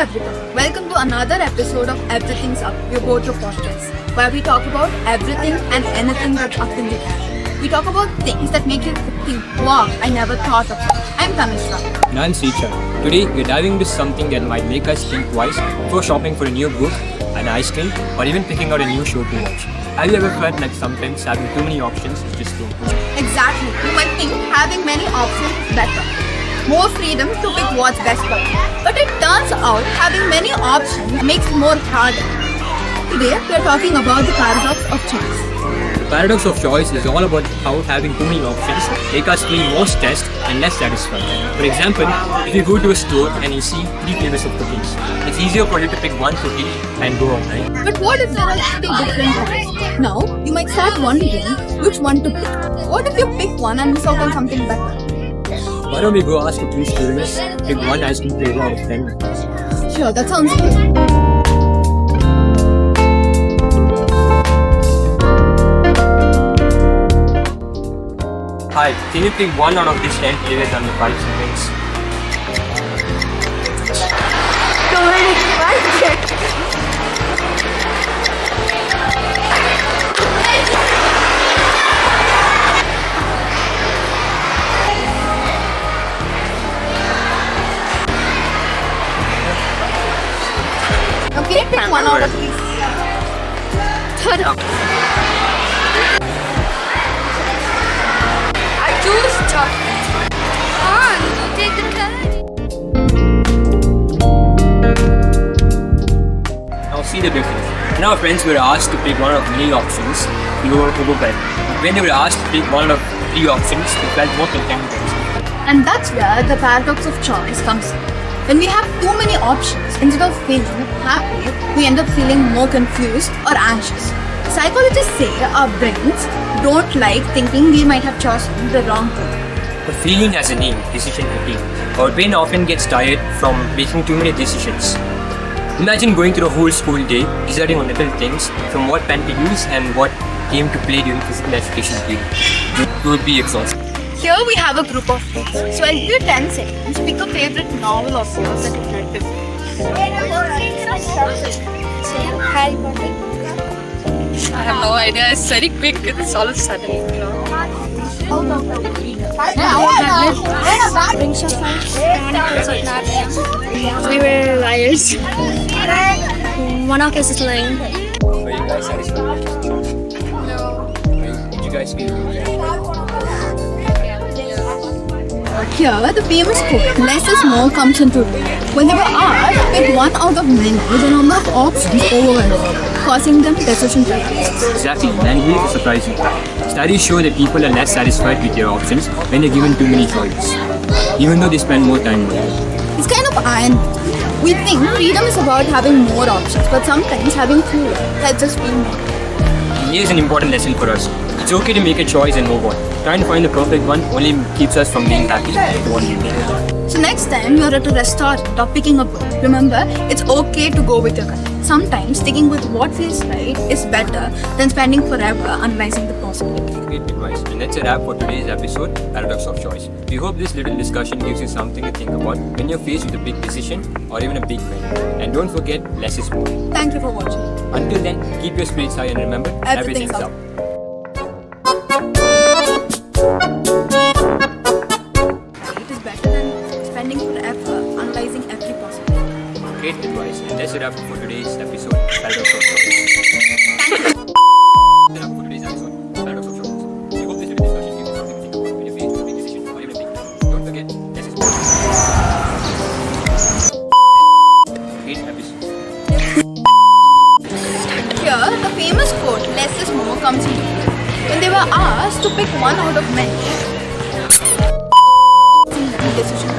everyone, welcome to another episode of Everything's Up, your go-to podcast, where we talk about everything and anything that's up in the air. We talk about things that make you think, wow, I never thought of it. I'm Tanishra. And I'm Sricha. Today, we're diving into something that might make us think twice before shopping for a new book, an ice cream, or even picking out a new show to watch. Have you ever felt like sometimes having too many options is just too much? Exactly. You might think having many options is better. More freedom to pick what's best for you. But it turns out having many options makes it more harder. Today, we're talking about the paradox of choice. The paradox of choice is all about how having too many options make us feel more stressed and less satisfied. For example, if you go to a store and you see 3 flavors of cookies, it's easier for you to pick one cookie and go on, right? But what if there are 3 different ones? Now, you might start wondering which one to pick. What if you pick one and miss out on something better? Why don't we go ask a few students to pick one ice cream flavor out of 10? Sure, that sounds good. Hi, can you pick one out of these 10 flavors under 5 seconds? Okay, pick one out of these. I choose chocolate. On, take the candy. Now see the difference. When our friends were asked to pick one of many options, we were overwhelmed. When they were asked to pick one of 3 options, they felt more content. And that's where the paradox of choice comes in. When we have too many options, instead of feeling happy, we end up feeling more confused or anxious. Psychologists say our brains don't like thinking we might have chosen the wrong thing. The feeling has a name, decision fatigue. Our brain often gets tired from making too many decisions. Imagine going through a whole school day, deciding on little things, from what pen to use and what game to play during physical education period. You would be exhausted. Here we have a group of friends. So I'll give you 10 seconds. Pick a favorite novel of yours that you've read before. Harry Potter. I have no idea. It's very quick. It's all of a sudden. We were liars. One of us is lying. Were you guys satisfied? No. Did you guys feel Here, the famous quote, less is more, comes into play. When they were asked to pick one out of many, the number of options overwhelmed, causing them decision fatigue. Exactly, and here is surprising. Studies show that people are less satisfied with their options when they're given too many choices, even though they spend more time with it. It's kind of ironic. We think freedom is about having more options, but sometimes having fewer helps us feel more. Here's an important lesson for us. It's okay to make a choice and move on. Trying to find the perfect one only keeps us from being happy with the one we make. So next time you're at a restaurant or picking a book, remember, it's okay to go with your gut. Sometimes sticking with what feels right is better than spending forever analyzing the possibilities. Great advice. And that's a wrap for today's episode, Paradox of Choice. We hope this little discussion gives you something to think about when you're faced with a big decision or even a big win. And don't forget, less is more. Thank you for watching. Until then, keep your spirits high and remember, everything's up. It is better than spending forever analyzing every possibility. Great advice. And that's a wrap for today's episode, Paradox of Choice. We hope this little discussion gives you something to think about when you're faced with a big decision or even a big win. Don't forget, less is more. Great episode. Here, the famous quote, less is more, comes into play. When they were asked to pick one out of many, decision.